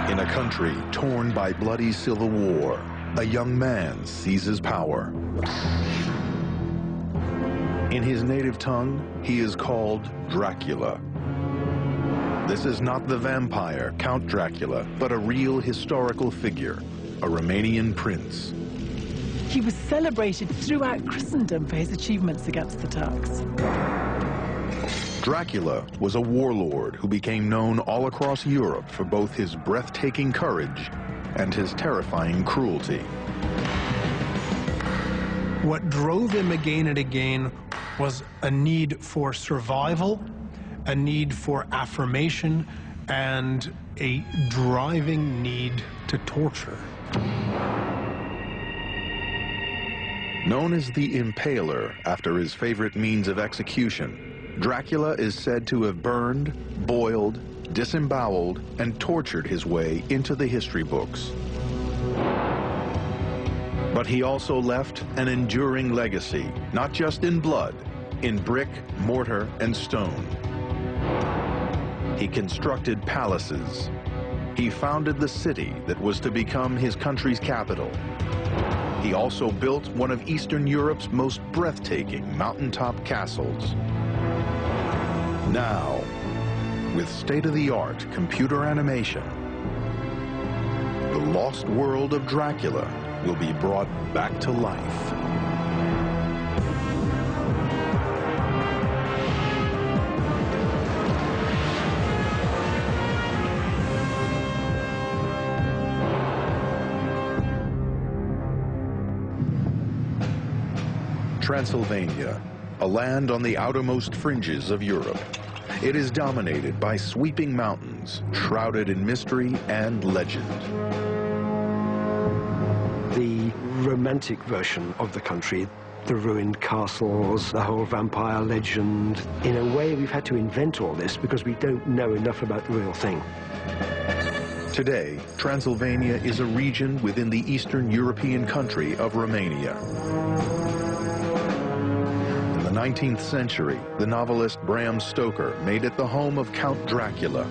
In a country torn by bloody civil war, a young man seizes power. In his native tongue, he is called Dracula. This is not the vampire Count Dracula, but a real historical figure, a Romanian prince. He was celebrated throughout Christendom for his achievements against the Turks. Dracula was a warlord who became known all across Europe for both his breathtaking courage and his terrifying cruelty. What drove him again and again was a need for survival, a need for affirmation, and a driving need to torture. Known as the Impaler after his favorite means of execution, Dracula is said to have burned, boiled, disemboweled, and tortured his way into the history books. But he also left an enduring legacy, not just in blood, in brick, mortar, and stone. He constructed palaces. He founded the city that was to become his country's capital. He also built one of Eastern Europe's most breathtaking mountaintop castles. Now, with state-of-the-art computer animation, the lost world of Dracula will be brought back to life. Transylvania, a land on the outermost fringes of Europe. It is dominated by sweeping mountains, shrouded in mystery and legend. The romantic version of the country, the ruined castles, the whole vampire legend. In a way, we've had to invent all this because we don't know enough about the real thing. Today, Transylvania is a region within the Eastern European country of Romania. In the 19th century, the novelist Bram Stoker made it the home of Count Dracula,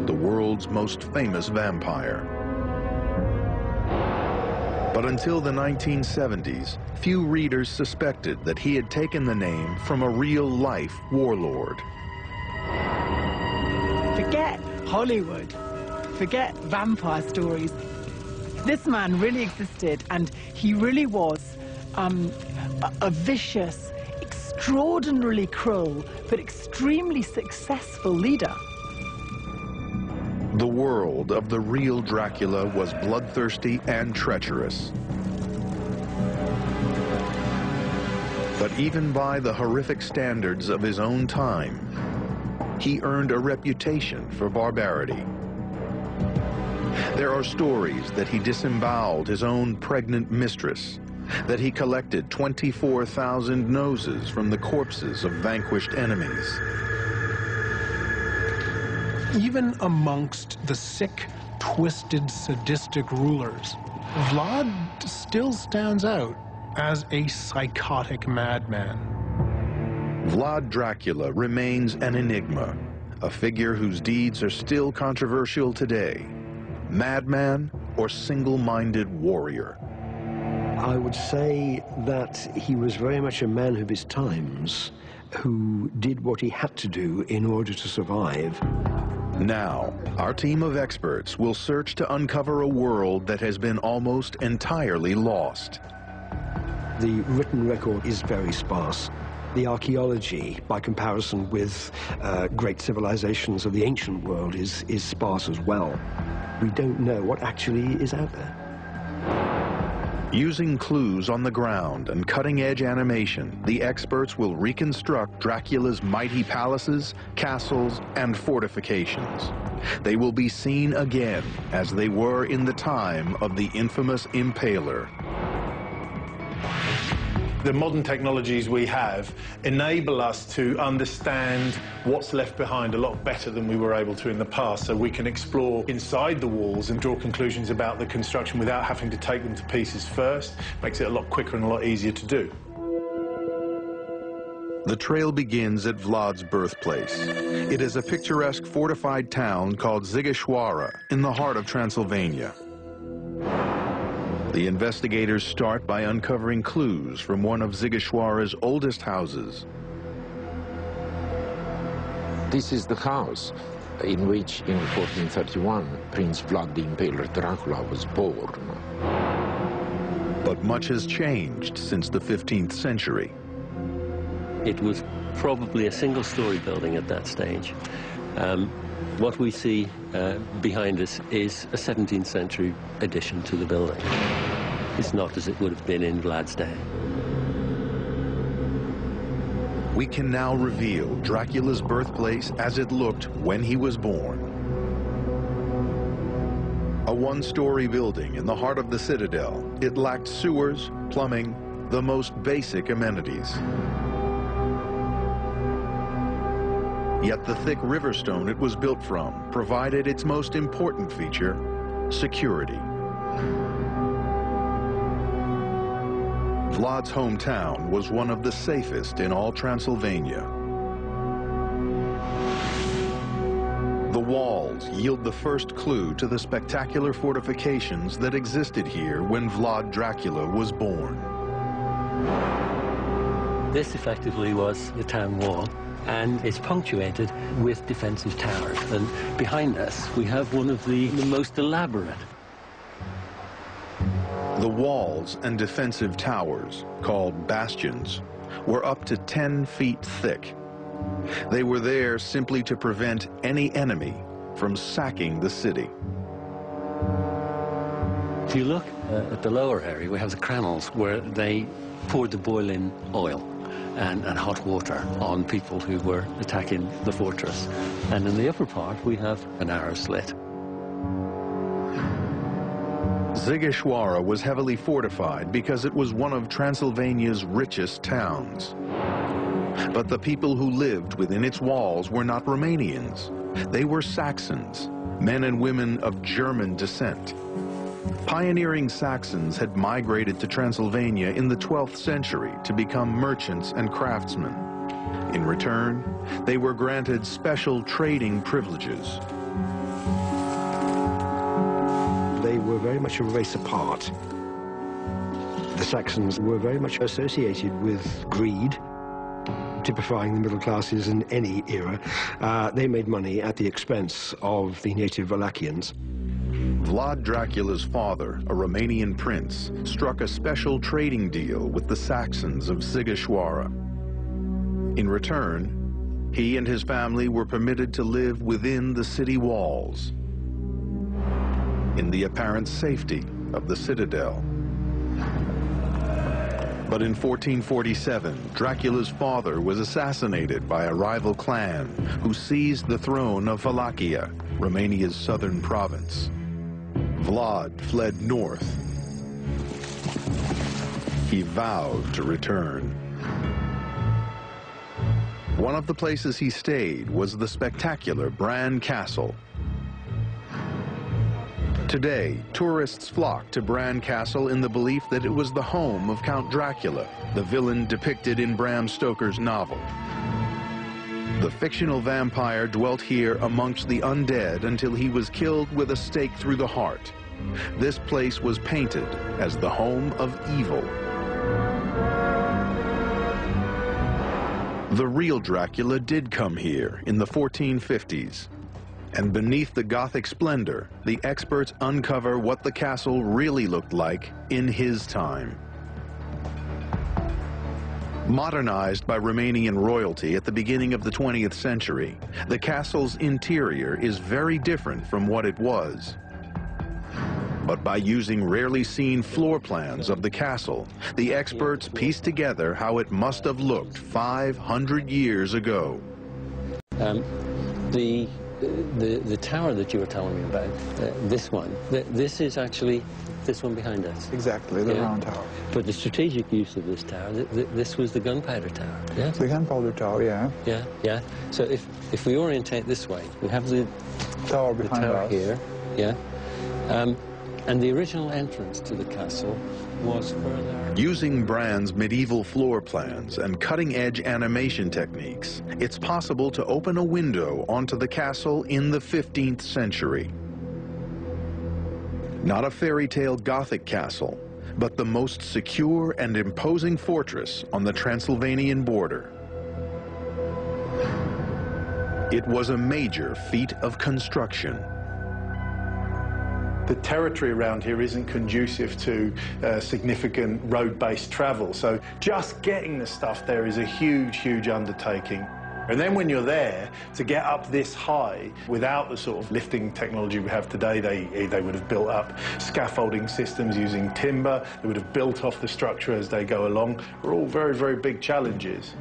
the world's most famous vampire. But until the 1970s, few readers suspected that he had taken the name from a real-life warlord. Forget Hollywood. Forget vampire stories. This man really existed, and he really was a vicious, extraordinarily cruel, but extremely successful leader. The world of the real Dracula was bloodthirsty and treacherous. But even by the horrific standards of his own time, he earned a reputation for barbarity. There are stories that he disemboweled his own pregnant mistress, that he collected 24,000 noses from the corpses of vanquished enemies. Even amongst the sick, twisted, sadistic rulers, Vlad still stands out as a psychotic madman. Vlad Dracula remains an enigma, a figure whose deeds are still controversial today. Madman or single-minded warrior? I would say that he was very much a man of his times, who did what he had to do in order to survive. Now, our team of experts will search to uncover a world that has been almost entirely lost. The written record is very sparse. The archaeology, by comparison with great civilizations of the ancient world, is sparse as well. We don't know what actually is out there. Using clues on the ground and cutting-edge animation, the experts will reconstruct Dracula's mighty palaces, castles, and fortifications. They will be seen again as they were in the time of the infamous Impaler. The modern technologies we have enable us to understand what's left behind a lot better than we were able to in the past, so we can explore inside the walls and draw conclusions about the construction without having to take them to pieces first. Makes it a lot quicker and a lot easier to do. The trail begins at Vlad's birthplace. It is a picturesque fortified town called Zigeshwara in the heart of Transylvania. The investigators start by uncovering clues from one of Zigeshwara's oldest houses. This is the house in which, in 1431, Prince Vlad the Impaler Dracula was born. But much has changed since the 15th century. It was probably a single-story building at that stage. What we see behind us is a 17th century addition to the building. It's not as it would have been in Vlad's day. We can now reveal Dracula's birthplace as it looked when he was born. A one-story building in the heart of the citadel, it lacked sewers, plumbing, the most basic amenities. Yet the thick river stone it was built from provided its most important feature, security. Vlad's hometown was one of the safest in all Transylvania. The walls yield the first clue to the spectacular fortifications that existed here when Vlad Dracula was born. This effectively was the town wall, and it's punctuated with defensive towers. And behind us, we have one of the most elaborate. The walls and defensive towers, called bastions, were up to 10 feet thick. They were there simply to prevent any enemy from sacking the city. If you look at the lower area, we have the cranels where they poured the boiling oil and hot water on people who were attacking the fortress. And in the upper part, we have an arrow slit. Zigeshwara was heavily fortified because it was one of Transylvania's richest towns. But the people who lived within its walls were not Romanians. They were Saxons, men and women of German descent. Pioneering Saxons had migrated to Transylvania in the 12th century to become merchants and craftsmen. In return, they were granted special trading privileges. They were very much a race apart. The Saxons were very much associated with greed, typifying the middle classes in any era. They made money at the expense of the native Wallachians. Vlad Dracula's father, a Romanian prince, struck a special trading deal with the Saxons of Zigeshwara. In return, he and his family were permitted to live within the city walls, in the apparent safety of the citadel. But in 1447, Dracula's father was assassinated by a rival clan who seized the throne of Wallachia, Romania's southern province. Vlad fled north. He vowed to return. One of the places he stayed was the spectacular Bran Castle. Today, tourists flock to Bran Castle in the belief that it was the home of Count Dracula, the villain depicted in Bram Stoker's novel. The fictional vampire dwelt here amongst the undead until he was killed with a stake through the heart. This place was painted as the home of evil. The real Dracula did come here in the 1450s. And beneath the Gothic splendor, the experts uncover what the castle really looked like in his time. Modernized by Romanian royalty at the beginning of the 20th century, the castle's interior is very different from what it was. But by using rarely seen floor plans of the castle, the experts pieced together how it must have looked 500 years ago. The tower that you were telling me about, this one, this is actually this one behind us. Exactly, the round tower. But the strategic use of this tower, this was the gunpowder tower. Yeah. The gunpowder tower, yeah. Yeah, yeah. So if we orientate this way, we have the tower behind the tower us here, yeah. And the original entrance to the castle was further. Using Brand's medieval floor plans and cutting-edge animation techniques, it's possible to open a window onto the castle in the 15th century. Not a fairy tale Gothic castle, but the most secure and imposing fortress on the Transylvanian border. It was a major feat of construction. The territory around here isn't conducive to significant road-based travel, so just getting the stuff there is a huge, huge undertaking. And then when you're there, to get up this high, without the sort of lifting technology we have today, they would have built up scaffolding systems using timber, they would have built off the structure as they go along. They're all very, very big challenges.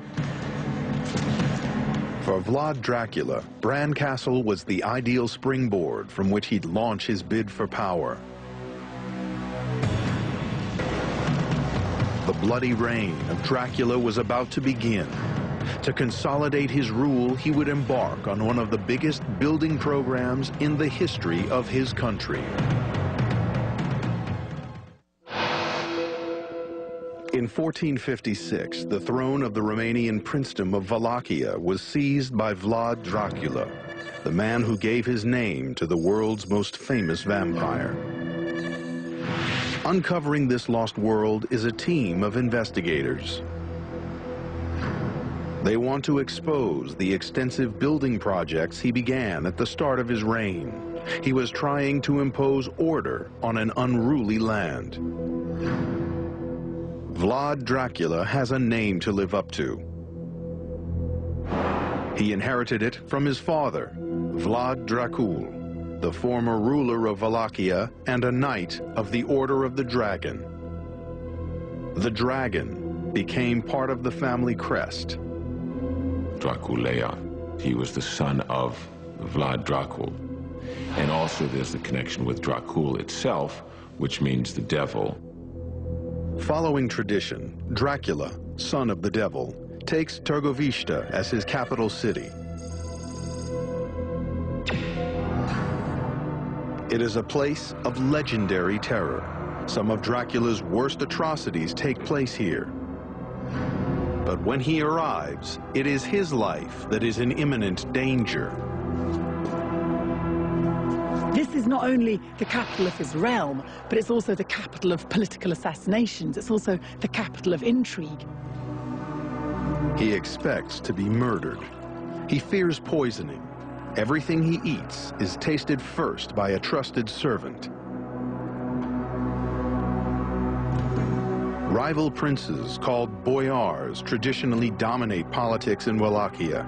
For Vlad Dracula, Bran Castle was the ideal springboard from which he'd launch his bid for power. The bloody reign of Dracula was about to begin. To consolidate his rule, he would embark on one of the biggest building programs in the history of his country. In 1456, the throne of the Romanian princedom of Wallachia was seized by Vlad Dracula, the man who gave his name to the world's most famous vampire. Uncovering this lost world is a team of investigators. They want to expose the extensive building projects he began at the start of his reign. He was trying to impose order on an unruly land. Vlad Dracula has a name to live up to. He inherited it from his father, Vlad Dracul, the former ruler of Wallachia and a knight of the Order of the Dragon. The dragon became part of the family crest. Draculea. He was the son of Vlad Dracul. And also there's the connection with Dracul itself, which means the devil. Following tradition, Dracula, son of the devil, takes Târgoviște as his capital city. It is a place of legendary terror. Some of Dracula's worst atrocities take place here. But when he arrives, it is his life that is in imminent danger. This is not only the capital of his realm, but it's also the capital of political assassinations. It's also the capital of intrigue. He expects to be murdered. He fears poisoning. Everything he eats is tasted first by a trusted servant. Rival princes called boyars traditionally dominate politics in Wallachia.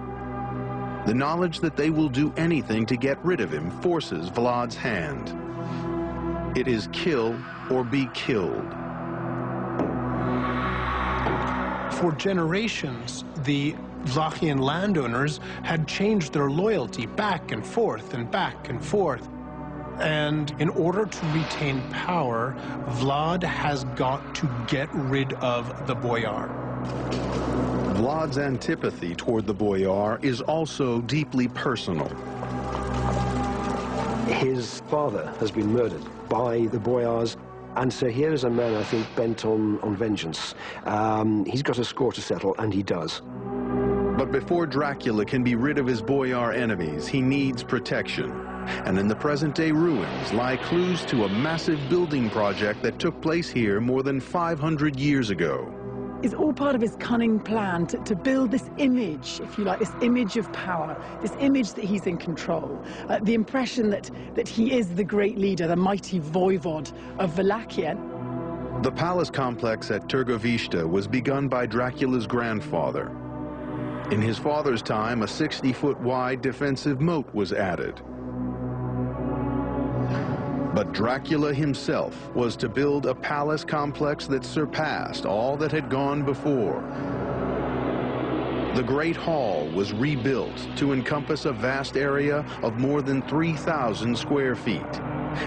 The knowledge that they will do anything to get rid of him forces Vlad's hand. It is kill or be killed. For generations, the Walachian landowners had changed their loyalty back and forth and back and forth. And in order to retain power, Vlad has got to get rid of the boyar. Vlad's antipathy toward the boyar is also deeply personal. His father has been murdered by the boyars, and so here is a man, I think, bent on vengeance. He's got a score to settle, and he does. But before Dracula can be rid of his boyar enemies, he needs protection. And in the present-day ruins lie clues to a massive building project that took place here more than 500 years ago. It's all part of his cunning plan to build this image, if you like, this image of power, this image that he's in control, the impression that he is the great leader, the mighty voivod of Wallachia. The palace complex at Târgoviște was begun by Dracula's grandfather. In his father's time, a 60-foot wide defensive moat was added. But Dracula himself was to build a palace complex that surpassed all that had gone before. The Great Hall was rebuilt to encompass a vast area of more than 3,000 square feet,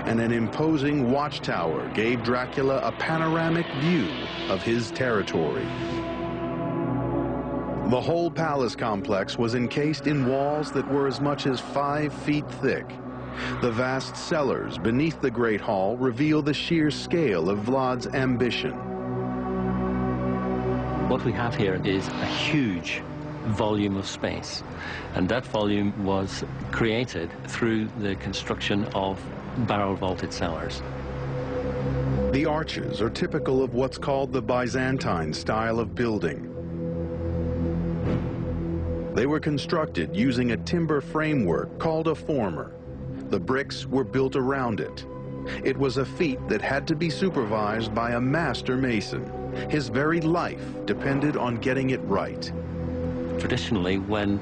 and an imposing watchtower gave Dracula a panoramic view of his territory. The whole palace complex was encased in walls that were as much as 5 feet thick, The vast cellars beneath the Great Hall reveal the sheer scale of Vlad's ambition. What we have here is a huge volume of space, and that volume was created through the construction of barrel-vaulted cellars. The arches are typical of what's called the Byzantine style of building. They were constructed using a timber framework called a former. The bricks were built around it. It was a feat that had to be supervised by a master mason. His very life depended on getting it right. Traditionally, when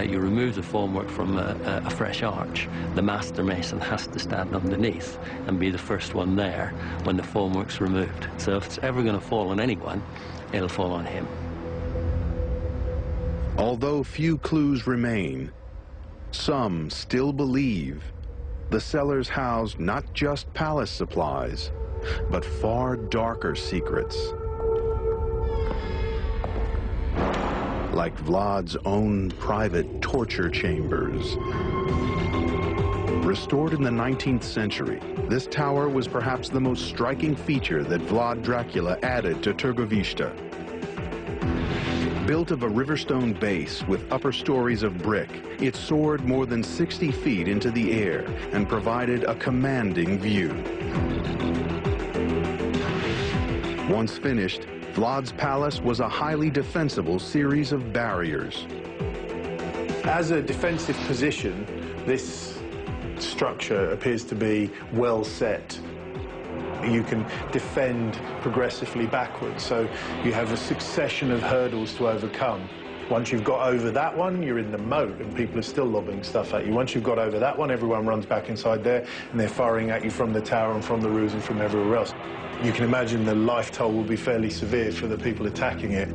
you remove the formwork from a fresh arch, the master mason has to stand underneath and be the first one there when the formwork's removed. So if it's ever going to fall on anyone, it'll fall on him. Although few clues remain, some still believe the cellars housed not just palace supplies, but far darker secrets. Like Vlad's own private torture chambers. Restored in the 19th century, this tower was perhaps the most striking feature that Vlad Dracula added to Târgoviște. Built of a riverstone base with upper stories of brick, it soared more than 60 feet into the air and provided a commanding view. Once finished, Vlad's palace was a highly defensible series of barriers. As a defensive position, this structure appears to be well set. You can defend progressively backwards, so you have a succession of hurdles to overcome. Once you've got over that one, you're in the moat and people are still lobbing stuff at you. Once you've got over that one, everyone runs back inside there and they're firing at you from the tower and from the roofs and from everywhere else. You can imagine the life toll will be fairly severe for the people attacking it.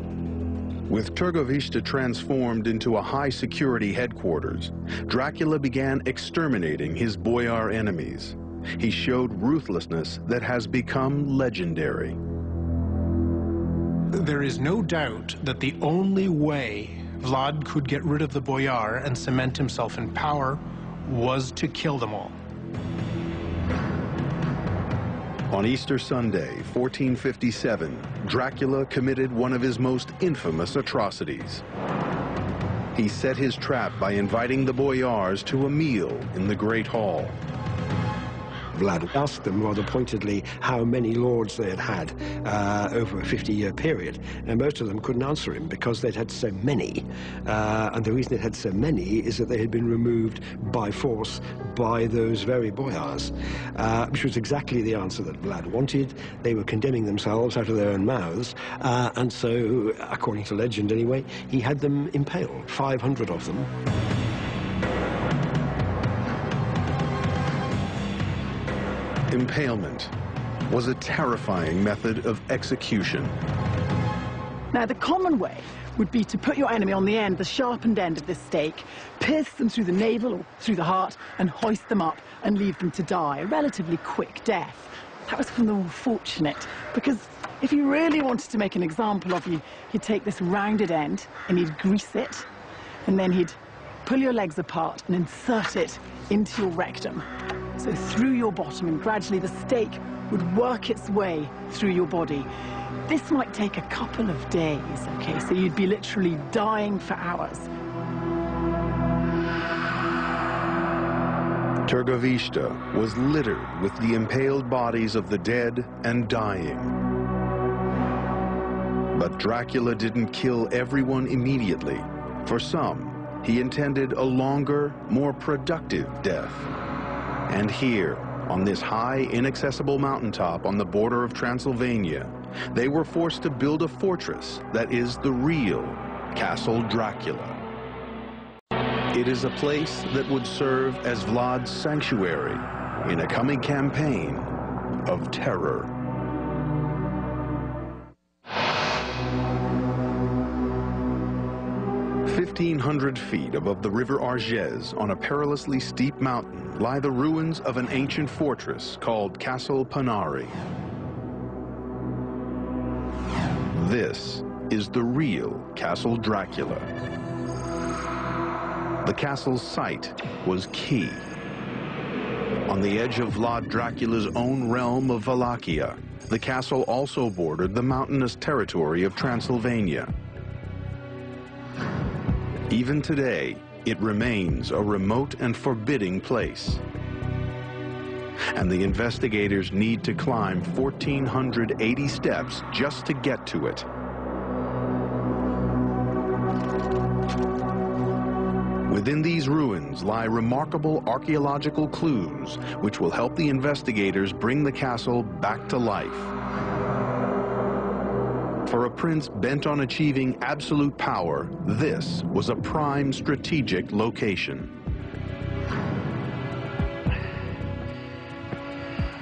With Târgoviște transformed into a high-security headquarters, Dracula began exterminating his boyar enemies. He showed ruthlessness that has become legendary. There is no doubt that the only way Vlad could get rid of the boyar and cement himself in power was to kill them all. On Easter Sunday, 1457, Dracula committed one of his most infamous atrocities. He set his trap by inviting the boyars to a meal in the Great Hall. Vlad asked them rather pointedly how many lords they had over a 50-year period, and most of them couldn't answer him because they'd had so many. And the reason they'd had so many is that they had been removed by force by those very boyars, which was exactly the answer that Vlad wanted. They were condemning themselves out of their own mouths, and so, according to legend anyway, he had them impaled, 500 of them. Impalement was a terrifying method of execution. Now, the common way would be to put your enemy on the end, the sharpened end of this stake, pierce them through the navel or through the heart, and hoist them up and leave them to die. A relatively quick death. That was for the more fortunate, because if you really wanted to make an example of you, he'd take this rounded end and he'd grease it, and then he'd pull your legs apart and insert it into your rectum. So through your bottom, and gradually the stake would work its way through your body. This might take a couple of days, okay? So you'd be literally dying for hours. Târgoviște was littered with the impaled bodies of the dead and dying. But Dracula didn't kill everyone immediately. For some, he intended a longer, more productive death. And here, on this high, inaccessible mountaintop on the border of Transylvania, they were forced to build a fortress that is the real Castle Dracula. It is a place that would serve as Vlad's sanctuary in a coming campaign of terror. "1,500 feet above the river Arges, on a perilously steep mountain, lie the ruins of an ancient fortress called Castle Panari. This is the real Castle Dracula. The castle's site was key. On the edge of Vlad Dracula's own realm of Wallachia, the castle also bordered the mountainous territory of Transylvania. Even today, it remains a remote and forbidding place. And the investigators need to climb 1,480 steps just to get to it. Within these ruins lie remarkable archaeological clues, which will help the investigators bring the castle back to life. For a prince bent on achieving absolute power, this was a prime strategic location.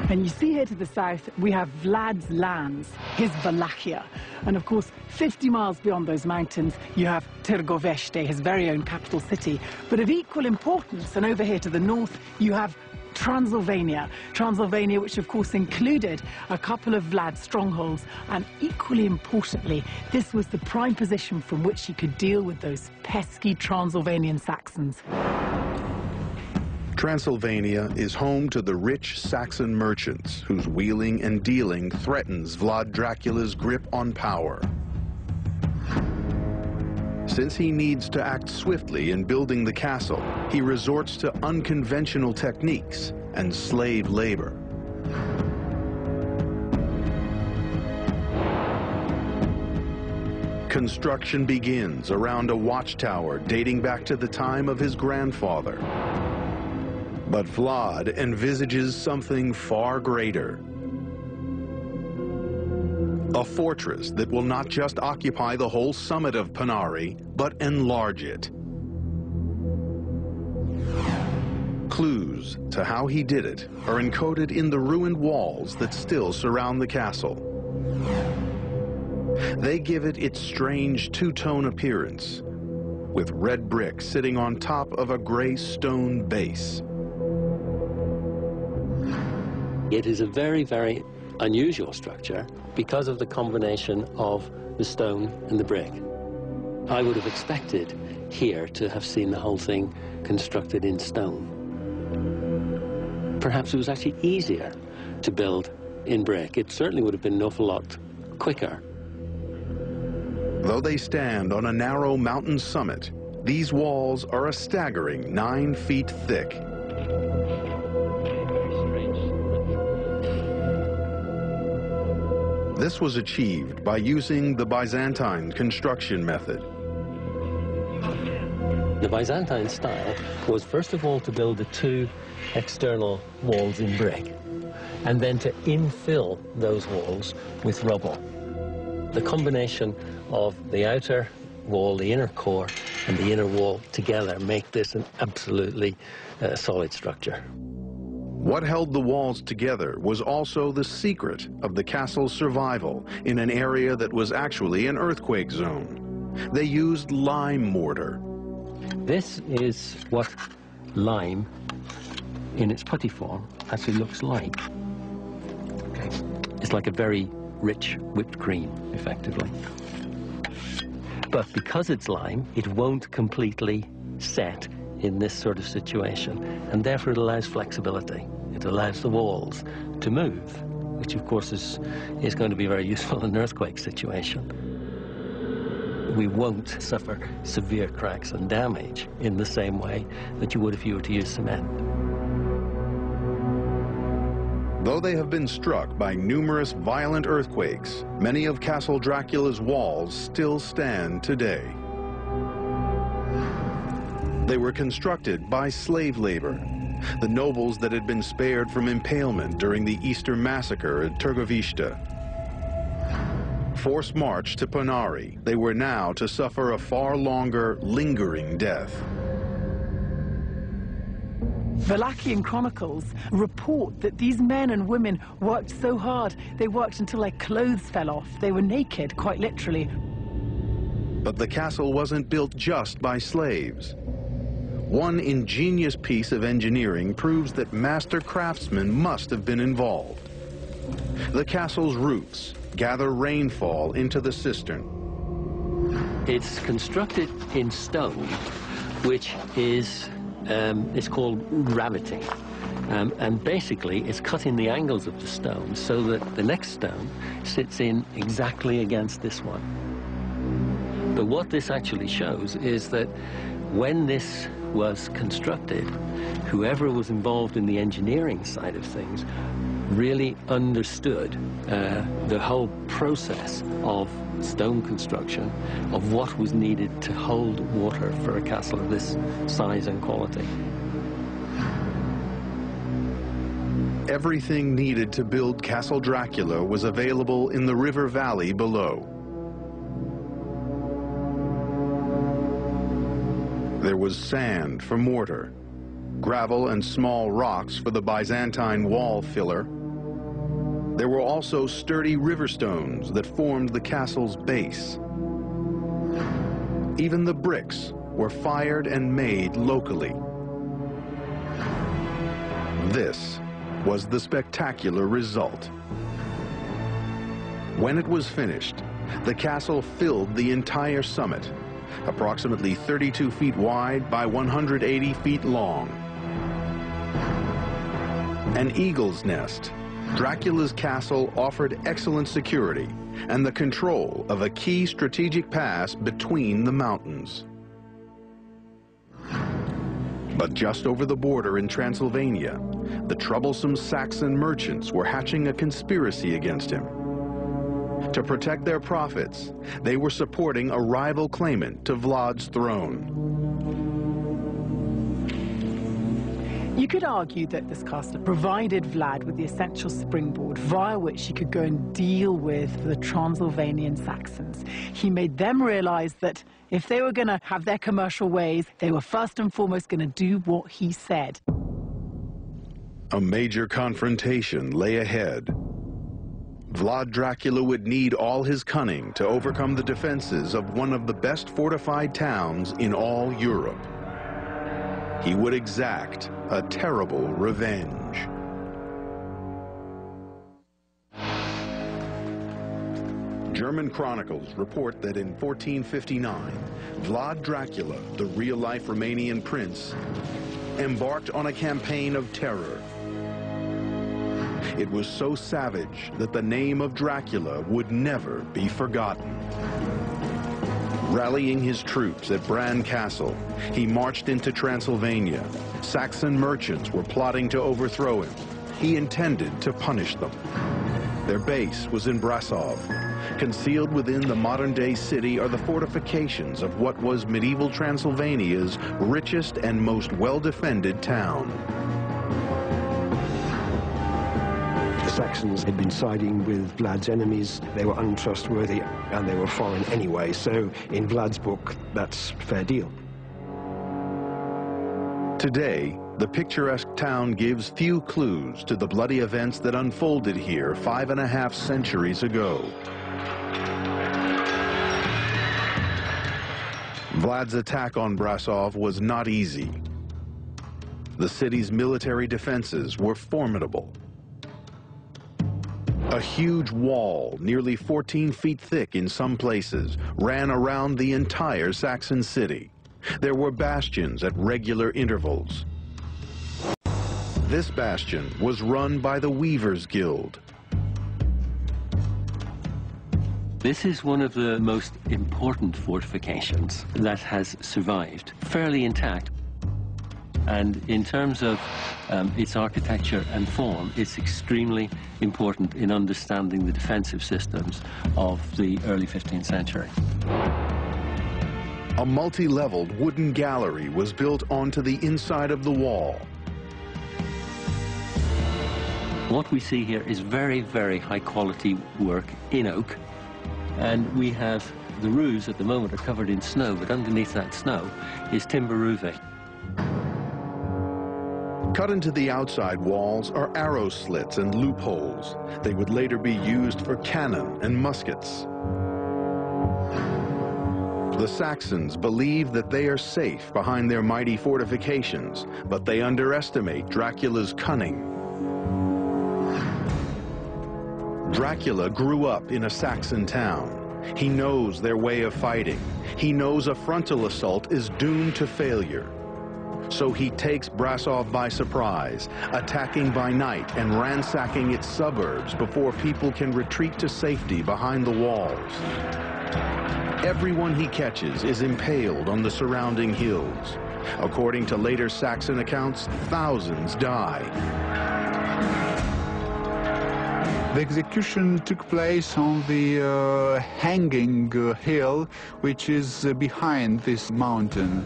And you see here to the south, we have Vlad's lands, his Wallachia. And of course, 50 miles beyond those mountains, you have Târgovește, his very own capital city. But of equal importance, and over here to the north, you have Transylvania. Transylvania, which of course included a couple of Vlad's strongholds. And equally importantly, this was the prime position from which he could deal with those pesky Transylvanian Saxons. Transylvania is home to the rich Saxon merchants whose wheeling and dealing threatens Vlad Dracula's grip on power. Since he needs to act swiftly in building the castle, he resorts to unconventional techniques and slave labor. Construction begins around a watchtower dating back to the time of his grandfather. But Vlad envisages something far greater. A fortress that will not just occupy the whole summit of Panari, but enlarge it. Clues to how he did it are encoded in the ruined walls that still surround the castle. They give it its strange two-tone appearance, with red brick sitting on top of a gray stone base. It is a very, very unusual structure because of the combination of the stone and the brick. I would have expected here to have seen the whole thing constructed in stone. Perhaps it was actually easier to build in brick. It certainly would have been an awful lot quicker. Though they stand on a narrow mountain summit, these walls are a staggering 9 feet thick. This was achieved by using the Byzantine construction method. The Byzantine style was first of all to build the 2 external walls in brick, and then to infill those walls with rubble. The combination of the outer wall, the inner core, and the inner wall together make this an absolutely solid structure. What held the walls together was also the secret of the castle's survival in an area that was actually an earthquake zone. They used lime mortar. This is what lime, in its putty form, actually looks like. Okay. It's like a very rich whipped cream, effectively. But because it's lime, it won't completely set in this sort of situation, and therefore it allows flexibility. It allows the walls to move, which of course is going to be very useful in an earthquake situation. We won't suffer severe cracks and damage in the same way that you would if you were to use cement. Though they have been struck by numerous violent earthquakes, many of Castle Dracula's walls still stand today. They were constructed by slave labor, the nobles that had been spared from impalement during the Easter massacre at Târgovește. Forced marched to Panari, they were now to suffer a far longer, lingering death. Wallachian chronicles report that these men and women worked so hard, they worked until their clothes fell off. They were naked, quite literally. But the castle wasn't built just by slaves. One ingenious piece of engineering proves that master craftsmen must have been involved. The castle's roofs gather rainfall into the cistern. It's constructed in stone, which is it's called rabbitting. And basically it's cutting the angles of the stone so that the next stone sits in exactly against this one. But what this actually shows is that when this was constructed, whoever was involved in the engineering side of things really understood the whole process of stone construction, of what was needed to hold water for a castle of this size and quality. Everything needed to build Castle Dracula was available in the river valley below. There was sand for mortar, gravel and small rocks for the Byzantine wall filler. There were also sturdy river stones that formed the castle's base. Even the bricks were fired and made locally. This was the spectacular result. When it was finished, the castle filled the entire summit, approximately 32 feet wide by 180 feet long. An eagle's nest, Dracula's castle offered excellent security and the control of a key strategic pass between the mountains. But just over the border in Transylvania, the troublesome Saxon merchants were hatching a conspiracy against him. To protect their profits, they were supporting a rival claimant to Vlad's throne. You could argue that this castle provided Vlad with the essential springboard via which he could go and deal with the Transylvanian Saxons. He made them realize that if they were going to have their commercial ways, they were first and foremost going to do what he said. A major confrontation lay ahead. Vlad Dracula would need all his cunning to overcome the defenses of one of the best fortified towns in all Europe. He would exact a terrible revenge. German chronicles report that in 1459, Vlad Dracula, the real-life Romanian prince, embarked on a campaign of terror. It was so savage that the name of Dracula would never be forgotten. Rallying his troops at Bran Castle, he marched into Transylvania. Saxon merchants were plotting to overthrow him. He intended to punish them. Their base was in Brasov. Concealed within the modern-day city are the fortifications of what was medieval Transylvania's richest and most well-defended town. The Saxons had been siding with Vlad's enemies. They were untrustworthy and they were foreign anyway, so in Vlad's book, that's fair deal. Today, the picturesque town gives few clues to the bloody events that unfolded here 5.5 centuries ago. Vlad's attack on Brasov was not easy. The city's military defenses were formidable. A huge wall, nearly 14 feet thick in some places, ran around the entire Saxon city. There were bastions at regular intervals. This bastion was run by the Weavers' Guild. This is one of the most important fortifications that has survived, fairly intact. And in terms of its architecture and form, it's extremely important in understanding the defensive systems of the early 15th century. A multi-leveled wooden gallery was built onto the inside of the wall. What we see here is very, very high-quality work in oak. And we have the roofs at the moment are covered in snow, but underneath that snow is timber roofing. Cut into the outside walls are arrow slits and loopholes. They would later be used for cannon and muskets. The Saxons believe that they are safe behind their mighty fortifications, but they underestimate Dracula's cunning. Dracula grew up in a Saxon town. He knows their way of fighting. He knows a frontal assault is doomed to failure. So he takes Brasov by surprise, attacking by night and ransacking its suburbs before people can retreat to safety behind the walls. Everyone he catches is impaled on the surrounding hills. According to later Saxon accounts, thousands die. The execution took place on the hanging hill, which is behind this mountain.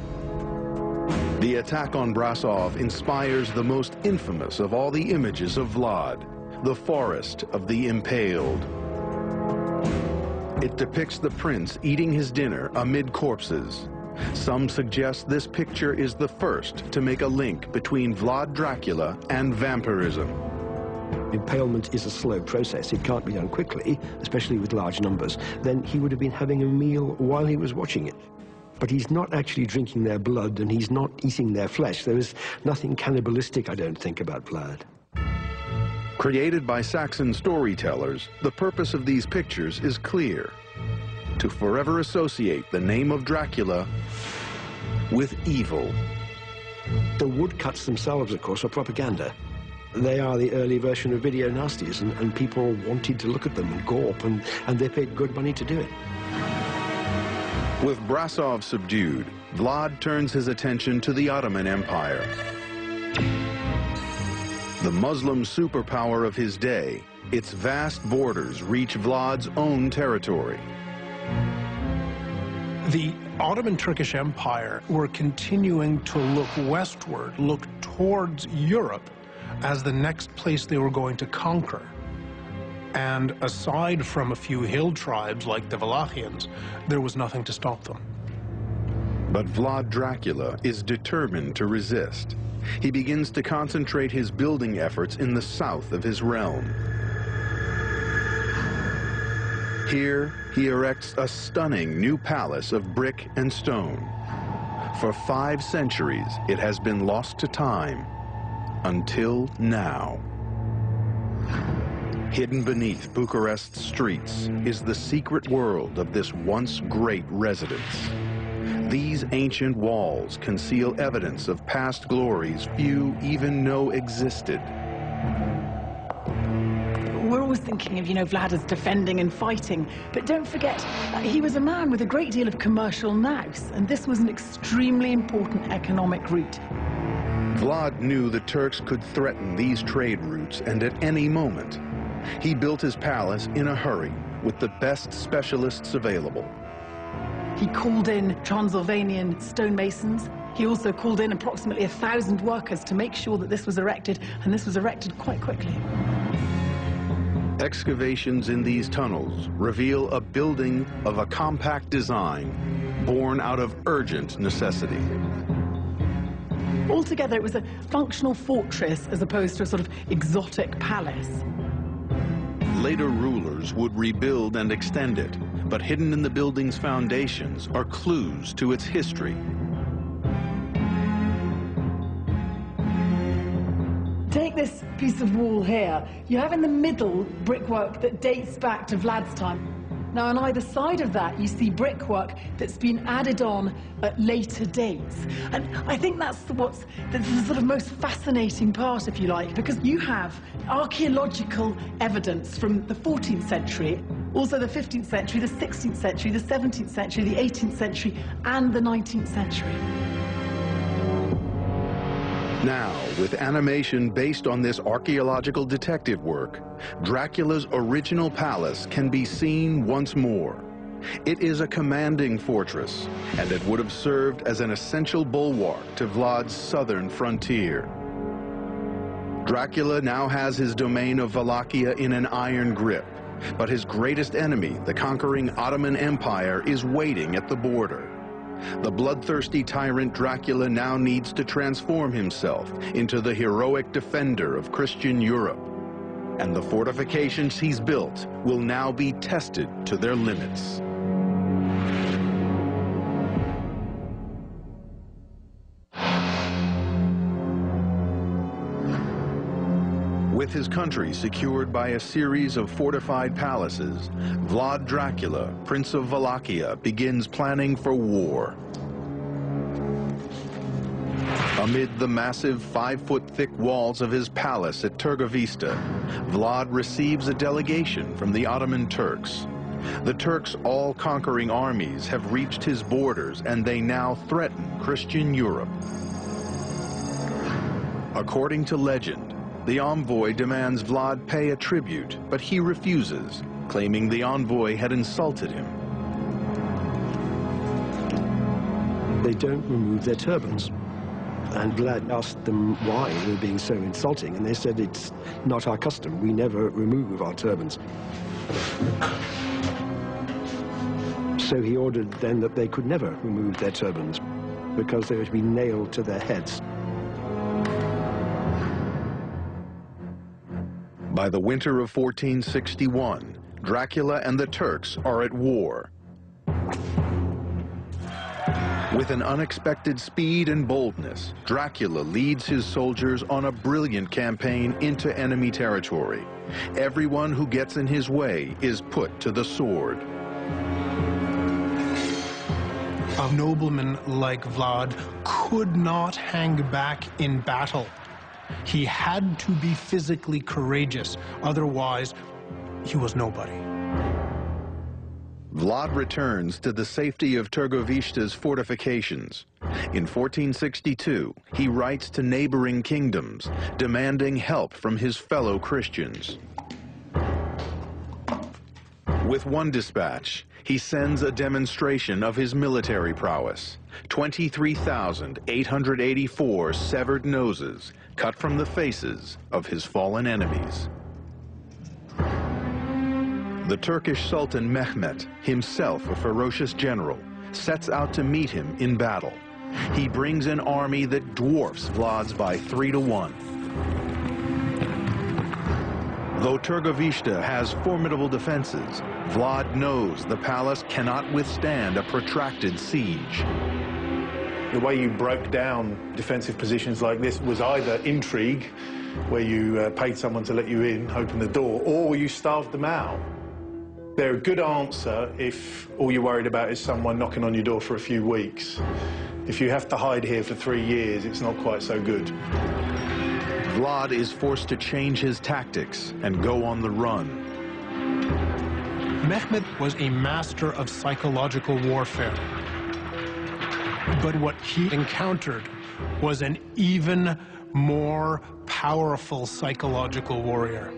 The attack on Brasov inspires the most infamous of all the images of Vlad, the Forest of the Impaled. It depicts the prince eating his dinner amid corpses. Some suggest this picture is the first to make a link between Vlad Dracula and vampirism. Impalement is a slow process. It can't be done quickly, especially with large numbers. Then he would have been having a meal while he was watching it. But he's not actually drinking their blood, and he's not eating their flesh. There is nothing cannibalistic, I don't think, about Vlad. Created by Saxon storytellers, the purpose of these pictures is clear: to forever associate the name of Dracula with evil. The woodcuts themselves, of course, are propaganda. They are the early version of video nasties, and people wanted to look at them and gawp, and they paid good money to do it. With Brasov subdued, Vlad turns his attention to the Ottoman Empire. The Muslim superpower of his day, its vast borders reach Vlad's own territory. The Ottoman Turkish Empire were continuing to look westward, look towards Europe as the next place they were going to conquer. And aside from a few hill tribes like the Wallachians, there was nothing to stop them. But Vlad Dracula is determined to resist. He begins to concentrate his building efforts in the south of his realm. Here, he erects a stunning new palace of brick and stone. For 5 centuries, it has been lost to time, until now. Hidden beneath Bucharest's streets is the secret world of this once great residence. These ancient walls conceal evidence of past glories few even know existed. We're always thinking of, Vlad as defending and fighting, but don't forget, he was a man with a great deal of commercial nous, and this was an extremely important economic route. Vlad knew the Turks could threaten these trade routes, and at any moment. He built his palace in a hurry, with the best specialists available. He called in Transylvanian stonemasons. He also called in approximately 1,000 workers to make sure that this was erected, and this was erected quite quickly. Excavations in these tunnels reveal a building of a compact design born out of urgent necessity. Altogether, it was a functional fortress as opposed to a sort of exotic palace. Later rulers would rebuild and extend it, but hidden in the building's foundations are clues to its history. Take this piece of wall here. You have in the middle brickwork that dates back to Vlad's time. Now, on either side of that, you see brickwork that's been added on at later dates. And I think that's what's the sort of most fascinating part, if you like, because you have archaeological evidence from the 14th century, also the 15th century, the 16th century, the 17th century, the 18th century, and the 19th century. Now, with animation based on this archaeological detective work, Dracula's original palace can be seen once more. It is a commanding fortress, and it would have served as an essential bulwark to Vlad's southern frontier. Dracula now has his domain of Wallachia in an iron grip, but his greatest enemy, the conquering Ottoman Empire, is waiting at the border. The bloodthirsty tyrant Dracula now needs to transform himself into the heroic defender of Christian Europe. And the fortifications he's built will now be tested to their limits. With his country secured by a series of fortified palaces, Vlad Dracula, Prince of Wallachia, begins planning for war. Amid the massive 5-foot-thick walls of his palace at Târgovişte, Vlad receives a delegation from the Ottoman Turks. The Turks' all-conquering armies have reached his borders, and they now threaten Christian Europe. According to legend, the envoy demands Vlad pay a tribute, but he refuses, claiming the envoy had insulted him. They don't remove their turbans. And Vlad asked them why they were being so insulting, and they said, it's not our custom. We never remove our turbans. So he ordered then that they could never remove their turbans because they were to be nailed to their heads. By the winter of 1461, Dracula and the Turks are at war. With an unexpected speed and boldness, Dracula leads his soldiers on a brilliant campaign into enemy territory. Everyone who gets in his way is put to the sword. A nobleman like Vlad could not hang back in battle. He had to be physically courageous, otherwise he was nobody. Vlad returns to the safety of Târgovişte's fortifications. In 1462, he writes to neighboring kingdoms, demanding help from his fellow Christians. With one dispatch, he sends a demonstration of his military prowess. 23,884 severed noses cut from the faces of his fallen enemies. The Turkish Sultan Mehmet, himself a ferocious general, sets out to meet him in battle. He brings an army that dwarfs Vlad's by 3 to 1. Though Târgovişte has formidable defenses, Vlad knows the palace cannot withstand a protracted siege. The way you broke down defensive positions like this was either intrigue, where you paid someone to let you in, open the door, or you starved them out. They're a good answer if all you're worried about is someone knocking on your door for a few weeks. If you have to hide here for 3 years, it's not quite so good. Vlad is forced to change his tactics and go on the run. Mehmet was a master of psychological warfare. But what he encountered was an even more powerful psychological warrior.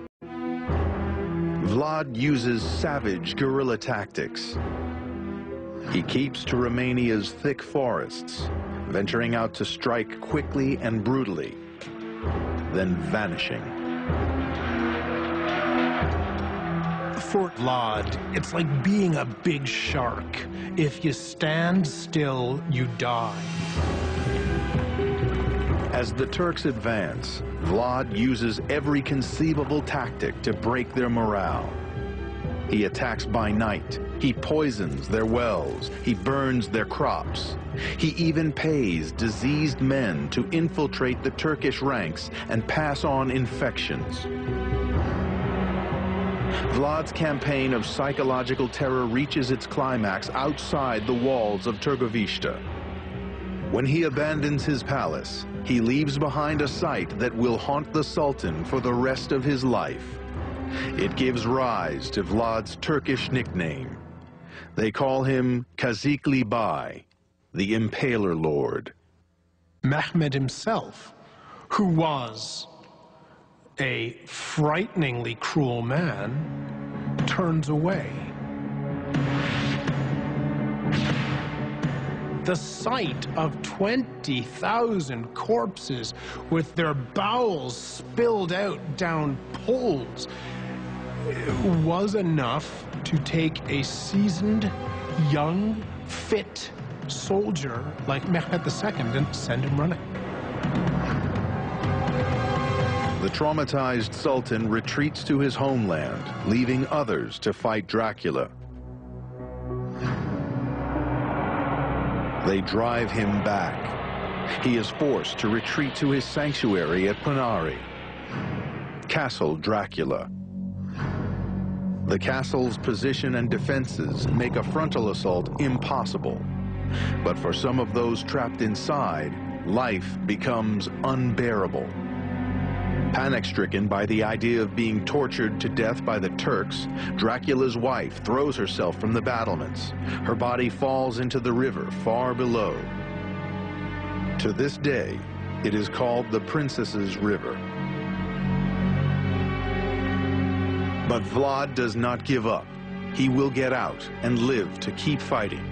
Vlad uses savage guerrilla tactics. He keeps to Romania's thick forests, venturing out to strike quickly and brutally, then vanishing. For Vlad, it's like being a big shark. If you stand still, you die. As the Turks advance, Vlad uses every conceivable tactic to break their morale. He attacks by night, he poisons their wells, he burns their crops. He even pays diseased men to infiltrate the Turkish ranks and pass on infections. Vlad's campaign of psychological terror reaches its climax outside the walls of Târgovişte. When he abandons his palace, he leaves behind a site that will haunt the Sultan for the rest of his life. It gives rise to Vlad's Turkish nickname. They call him Kazikli Bay, the Impaler Lord. Mehmet himself, who was a frighteningly cruel man, turns away. The sight of 20,000 corpses with their bowels spilled out down poles was enough to take a seasoned, young, fit soldier like Mehmet II and send him running. The traumatized Sultan retreats to his homeland, leaving others to fight Dracula. They drive him back. He is forced to retreat to his sanctuary at Pınarı, Castle Dracula. The castle's position and defenses make a frontal assault impossible. But for some of those trapped inside, life becomes unbearable. Panic-stricken by the idea of being tortured to death by the Turks, Dracula's wife throws herself from the battlements. Her body falls into the river far below. To this day, it is called the Princess's River. But Vlad does not give up. He will get out and live to keep fighting.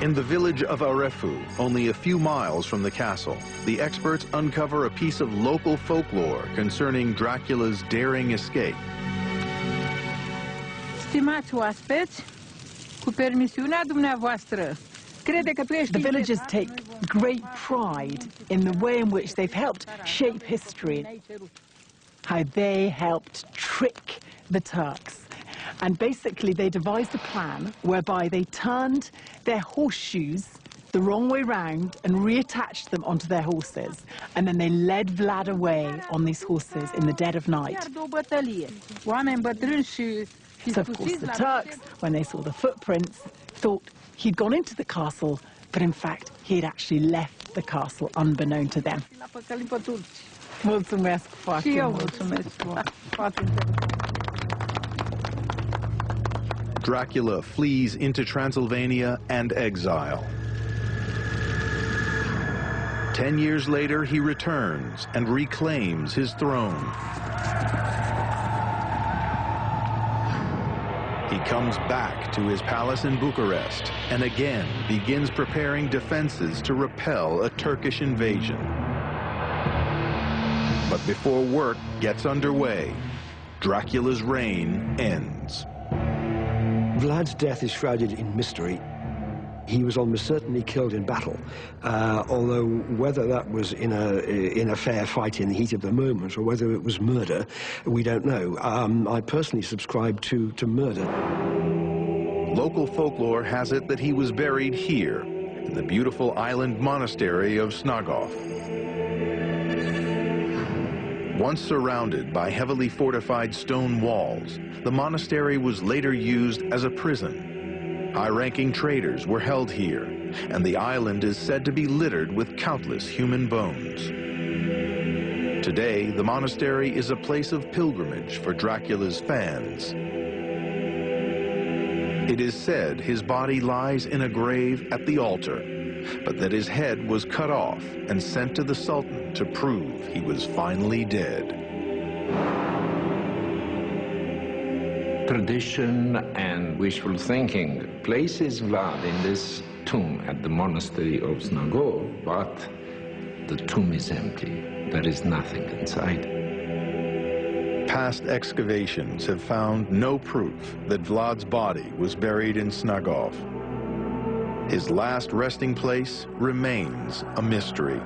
In the village of Arefu, only a few miles from the castle, the experts uncover a piece of local folklore concerning Dracula's daring escape. Stimați oaspeți, cu permisiunea dumneavoastră, crede că tu ești... The villagers take great pride in the way in which they've helped shape history, how they helped trick the Turks. And basically they devised a plan whereby they turned their horseshoes the wrong way round and reattached them onto their horses. And then they led Vlad away on these horses in the dead of night. So of course the Turks, when they saw the footprints, thought he'd gone into the castle, but in fact he had actually left the castle unbeknown to them. Mulțumesc foarte mult. Dracula flees into Transylvania and exile. 10 years later, he returns and reclaims his throne. He comes back to his palace in Bucharest and again begins preparing defenses to repel a Turkish invasion. But before work gets underway, Dracula's reign ends. Vlad's death is shrouded in mystery. He was almost certainly killed in battle, although whether that was in a fair fight in the heat of the moment or whether it was murder, we don't know. I personally subscribe to murder. Local folklore has it that he was buried here, in the beautiful island monastery of Snagov. Once surrounded by heavily fortified stone walls, the monastery was later used as a prison. High-ranking traders were held here, and the island is said to be littered with countless human bones. Today, the monastery is a place of pilgrimage for Dracula's fans. It is said his body lies in a grave at the altar, but that his head was cut off and sent to the Sultan to prove he was finally dead. Tradition and wishful thinking places Vlad in this tomb at the monastery of Snagov, but the tomb is empty. There is nothing inside. Past excavations have found no proof that Vlad's body was buried in Snagov. His last resting place remains a mystery.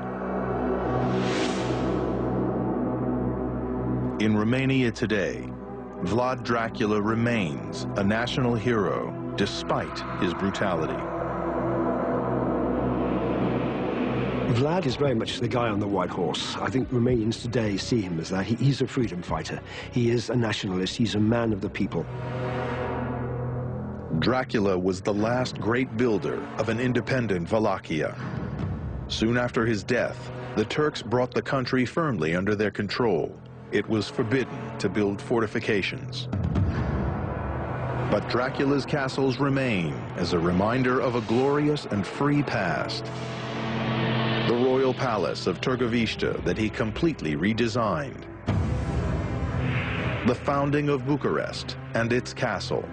In Romania today, Vlad Dracula remains a national hero despite his brutality. Vlad is very much the guy on the white horse. I think Romanians today see him as that. He's a freedom fighter. He is a nationalist. He's a man of the people. Dracula was the last great builder of an independent Wallachia. Soon after his death, the Turks brought the country firmly under their control. It was forbidden to build fortifications. But Dracula's castles remain as a reminder of a glorious and free past. The royal palace of Târgoviște that he completely redesigned. The founding of Bucharest and its castle.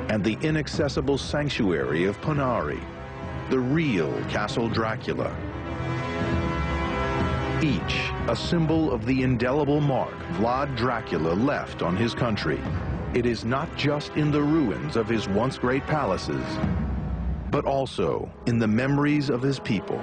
And the inaccessible sanctuary of Punari, the real Castle Dracula. Each a symbol of the indelible mark Vlad Dracula left on his country. It is not just in the ruins of his once great palaces, but also in the memories of his people.